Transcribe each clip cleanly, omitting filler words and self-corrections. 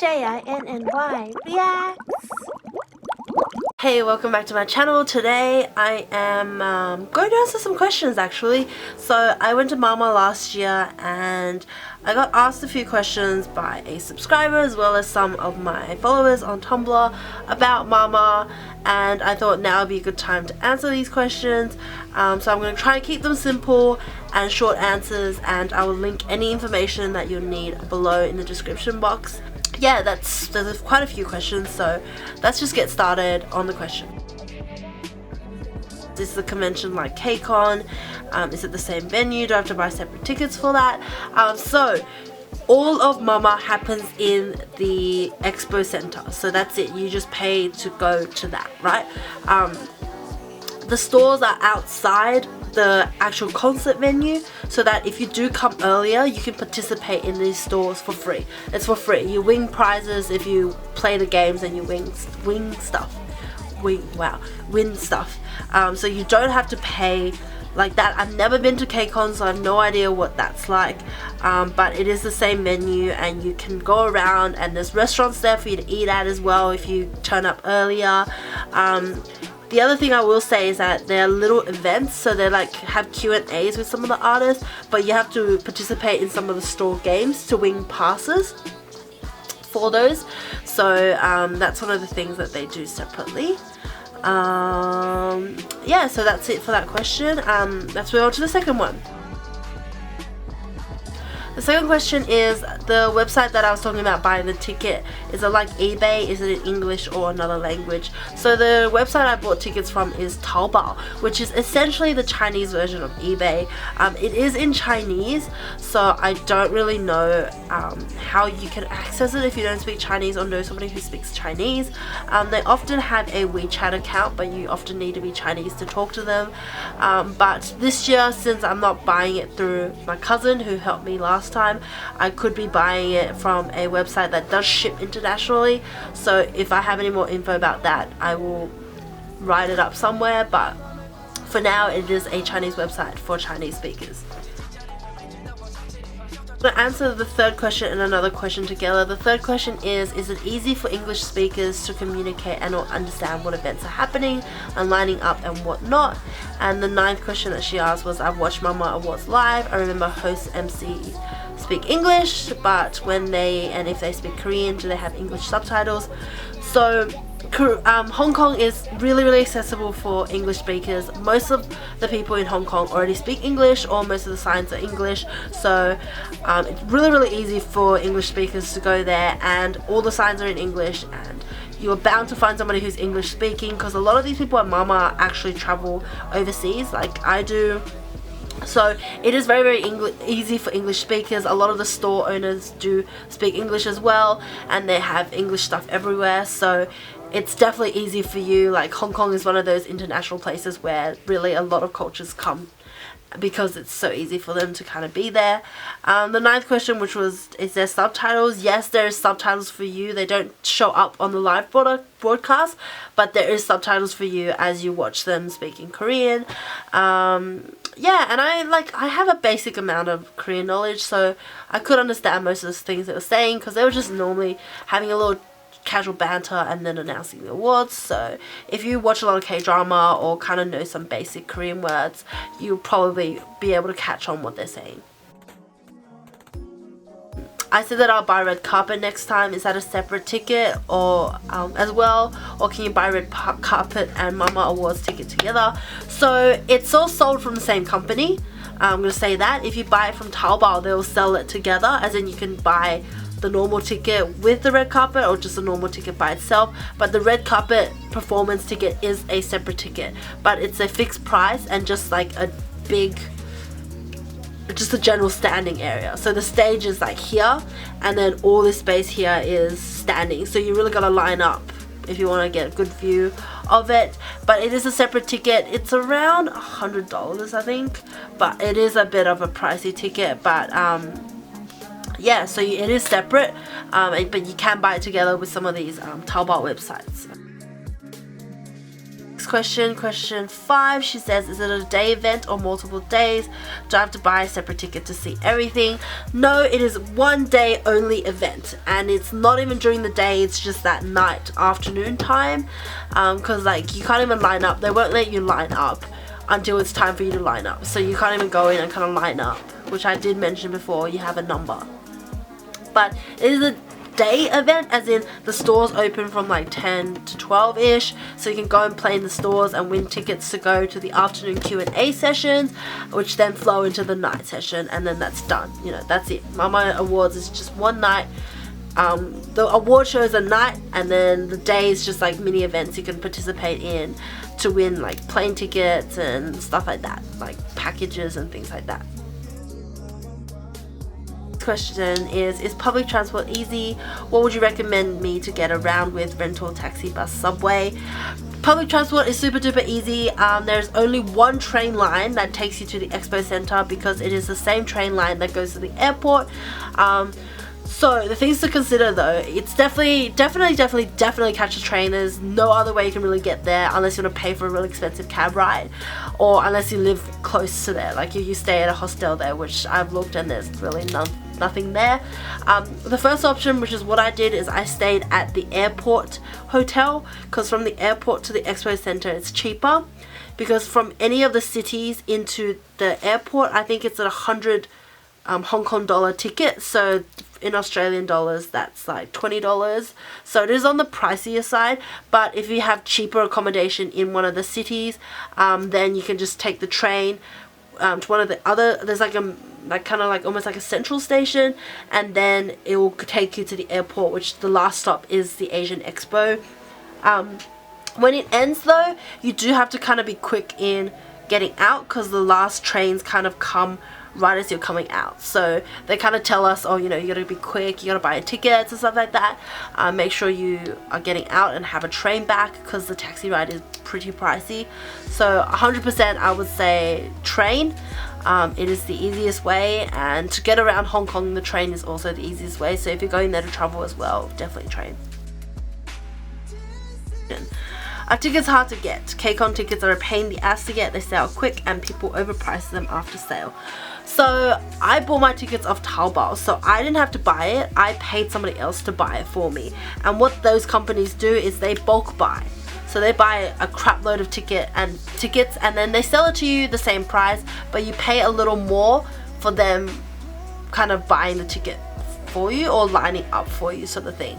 Jinny Reacts. Hey, welcome back to my channel. Today I am going to answer some questions actually. So I went to Mama last year and I got asked a few questions by a subscriber as well as some of my followers on Tumblr about Mama, and I thought now would be a good time to answer these questions. So I'm going to try to keep them simple and short answers, and I will link any information that you'll need below in the description box. Yeah, there's quite a few questions, so let's just get started on the question. Is the convention like KCON? Is it the same venue? Do I have to buy separate tickets for that? So all of Mama happens in the expo center, so that's it. You just pay to go to that, right? The stores are outside the actual concert venue, so that if you do come earlier you can participate in these stores for free. It's for free. You win prizes if you play the games, and you win stuff. So you don't have to pay like that. I've never been to KCON, so I have no idea what that's like, but it is the same venue and you can go around, and there's restaurants there for you to eat at as well if you turn up earlier. The other thing I will say is that they're little events, so they like have Q&As with some of the artists, but you have to participate in some of the store games to win passes for those. So that's one of the things that they do separately. Yeah, so that's it for that question. Let's move on to the second one. The second question is the website that I was talking about buying the ticket. Is it like eBay? Is it in English or another language? So the website I bought tickets from is TaoBao, which is essentially the Chinese version of eBay. It is in Chinese, so I don't really know how you can access it if you don't speak Chinese or know somebody who speaks Chinese. They often have a WeChat account, but you often need to be Chinese to talk to them. But this year, since I'm not buying it through my cousin who helped me last time, I could be buying it from a website that does ship internationally. So if I have any more info about that, I will write it up somewhere, but for now it is a Chinese website for Chinese speakers. I'm going to answer the third question and another question together. The third question is it easy for English speakers to communicate and or understand what events are happening and lining up and whatnot? And the ninth question that she asked was, I've watched Mama Awards live. I remember host MC speak English, but when they and if they speak Korean, do they have English subtitles? So Hong Kong is really accessible for English speakers. Most of the people in Hong Kong already speak English, or most of the signs are English, so it's really easy for English speakers to go there, and all the signs are in English, and you're bound to find somebody who's English speaking, because a lot of these people at Mama actually travel overseas like I do. So it is very easy for English speakers. A lot of the store owners do speak English as well, and they have English stuff everywhere, so it's definitely easy for you. Like Hong Kong is one of those international places where really a lot of cultures come because it's so easy for them to kind of be there. The ninth question, which was, is there subtitles? Yes, there is subtitles for you. They don't show up on the live broadcast, but there is subtitles for you as you watch them speaking Korean. Yeah, and I have a basic amount of Korean knowledge, so I could understand most of the things they were saying, because they were just normally having a little casual banter and then announcing the awards. So if you watch a lot of K-drama or kind of know some basic Korean words, you'll probably be able to catch on what they're saying. I said that I'll buy red carpet next time. Is that a separate ticket or as well, or can you buy red carpet and Mama Awards ticket together? So it's all sold from the same company. I'm going to say that. If you buy it from TaoBao, they'll sell it together, as in you can buy the normal ticket with the red carpet or just a normal ticket by itself, but the red carpet performance ticket is a separate ticket, but it's a fixed price and just like a general standing area. So the stage is like here, and then all this space here is standing, so you really gotta line up if you want to get a good view of it. But it is a separate ticket. It's around $100 I think, but it is a bit of a pricey ticket, but yeah, so it is separate, but you can buy it together with some of these TaoBao websites. Next question, question 5, she says, is it a day event or multiple days? Do I have to buy a separate ticket to see everything? No, it is one day only event, and it's not even during the day, it's just that night, afternoon time, because like you can't even line up. They won't let you line up until it's time for you to line up, so you can't even go in and kind of line up, which I did mention before. You have a number, but it is a day event, as in the stores open from like 10 to 12 ish, so you can go and play in the stores and win tickets to go to the afternoon Q&A sessions, which then flow into the night session, and then that's done. You know, that's it. Mama Awards is just one night. The award show is a night, and then the day is just like mini events you can participate in to win like plane tickets and stuff like that, like packages and things like that. Question is public transport easy? What would you recommend me to get around with? Rental, taxi, bus, subway? Public transport is super duper easy. There's only one train line that takes you to the expo center, because it is the same train line that goes to the airport. So the things to consider though, it's definitely catch a train. There's no other way you can really get there unless you want to pay for a really expensive cab ride, or unless you live close to there, like you stay at a hostel there, which I've looked and there's really nothing there. The first option, which is what I did, is I stayed at the airport hotel, because from the airport to the expo center it's cheaper, because from any of the cities into the airport I think it's at 100 Hong Kong dollar ticket, so in Australian dollars that's like $20, so it is on the pricier side. But if you have cheaper accommodation in one of the cities, then you can just take the train to one of the other, there's like kind of like almost like a central station, and then it will take you to the airport, which the last stop is the Asian Expo. When it ends though, you do have to kind of be quick in getting out, because the last trains kind of come right as you're coming out, so they kind of tell us, oh, you know, you gotta be quick, you gotta buy tickets and stuff like that. Make sure you are getting out and have a train back, because the taxi ride is pretty pricey. So 100% I would say train. It is the easiest way, and to get around Hong Kong, the train is also the easiest way, so if you're going there to travel as well, definitely train. Are tickets hard to get? KCON tickets are a pain in the ass to get. They sell quick and people overprice them after sale. So I bought my tickets off TaoBao, so I didn't have to buy it. I paid somebody else to buy it for me. And what those companies do is they bulk buy. So they buy a crap load of tickets, and then they sell it to you the same price, but you pay a little more for them kind of buying the ticket for you or lining up for you, sort of thing.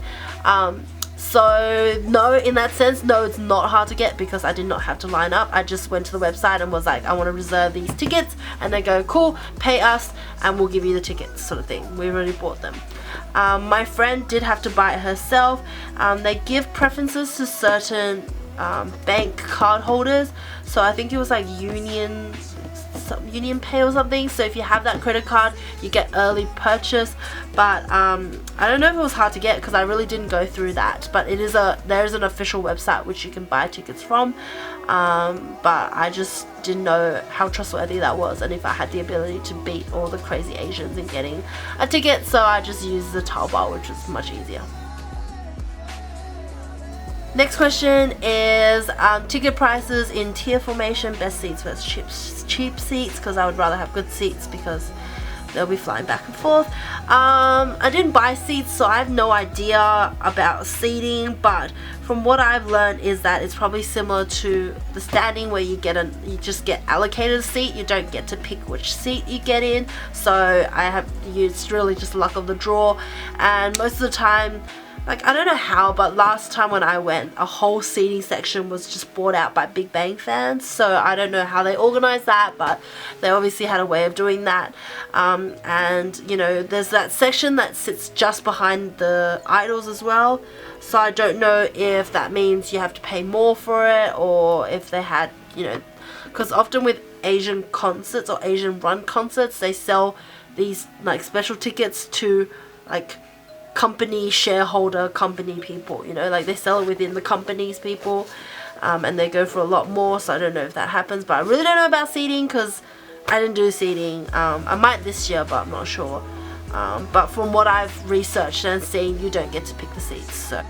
So no, in that sense, no, it's not hard to get, because I did not have to line up. I just went to the website and was like, I want to reserve these tickets, and they go, cool, pay us and we'll give you the tickets, sort of thing. We already bought them. My friend did have to buy it herself. They give preferences to certain bank card holders, so I think it was like Union Pay or something. So if you have that credit card, you get early purchase. But I don't know if it was hard to get, because I really didn't go through that. But there's an official website which you can buy tickets from. But I just didn't know how trustworthy that was, and if I had the ability to beat all the crazy Asians in getting a ticket. So I just used the TaoBao, which was much easier. Next question is ticket prices in tier formation, best seats versus cheap seats, because I would rather have good seats because they'll be flying back and forth. I didn't buy seats, so I have no idea about seating, but from what I've learned is that it's probably similar to the standing, where you just get allocated a seat. You don't get to pick which seat you get in, so it's really just luck of the draw. And most of the time, like, I don't know how, but last time when I went, a whole seating section was just bought out by Big Bang fans. So I don't know how they organized that, but they obviously had a way of doing that. And, you know, there's that section that sits just behind the idols as well. So I don't know if that means you have to pay more for it, or if they had, you know, because often with Asian concerts or Asian run concerts, they sell these like special tickets to like company shareholder company people, you know, like they sell it within the company's people, and they go for a lot more. So I don't know if that happens, but I really don't know about seating, because I didn't do seating. I might this year, but I'm not sure. But from what I've researched and seen, you don't get to pick the seats. So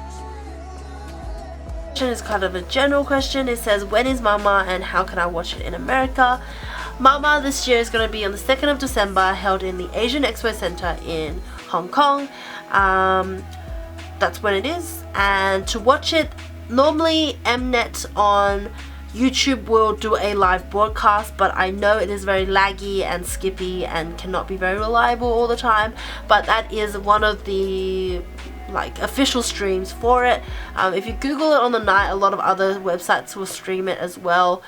question is kind of a general question. It says, when is Mama and how can I watch it in America? Mama this year is going to be on the 2nd of December, held in the Asian Expo Center in Hong Kong. That's when it is. And to watch it, normally Mnet on YouTube will do a live broadcast, but I know it is very laggy and skippy and cannot be very reliable all the time, but that is one of the official streams for it. If you Google it on the night, a lot of other websites will stream it as well.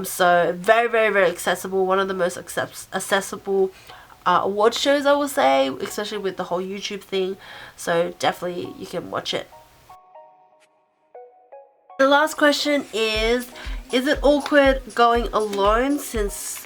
So very, very, very accessible. One of the most accessible award shows, I will say, especially with the whole YouTube thing. So definitely you can watch it. The last question is it awkward going alone since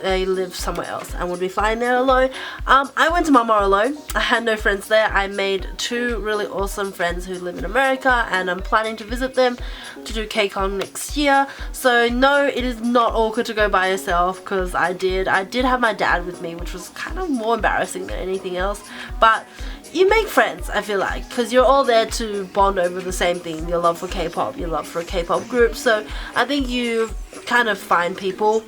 they live somewhere else and would be flying there alone? I went to Mama alone. I had no friends there. I made 2 really awesome friends who live in America, and I'm planning to visit them to do KCON next year. So no, it is not awkward to go by yourself, because I did have my dad with me, which was kind of more embarrassing than anything else. But you make friends, I feel like, because you're all there to bond over the same thing, your love for K-pop, your love for a K-pop group. So I think you kind of find people,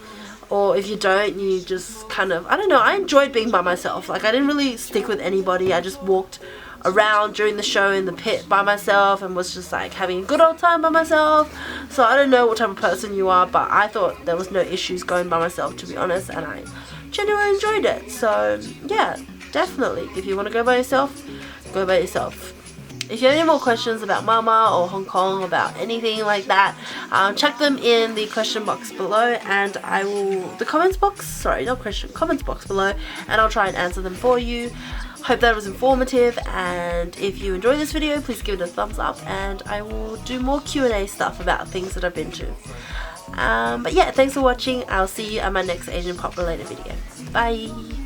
or if you don't, you just kind of, I don't know, I enjoyed being by myself. Like, I didn't really stick with anybody. I just walked around during the show in the pit by myself and was just like having a good old time by myself. So I don't know what type of person you are, but I thought there was no issues going by myself, to be honest, and I genuinely enjoyed it. So yeah, definitely, if you want to go by yourself, go by yourself. If you have any more questions about Mama or Hong Kong, about anything like that, check them in the question box below, and I will, comments box below, and I'll try and answer them for you. Hope that was informative, and if you enjoyed this video, please give it a thumbs up, and I will do more Q&A stuff about things that I've been to. But yeah, thanks for watching. I'll see you on my next Asian pop related video. Bye!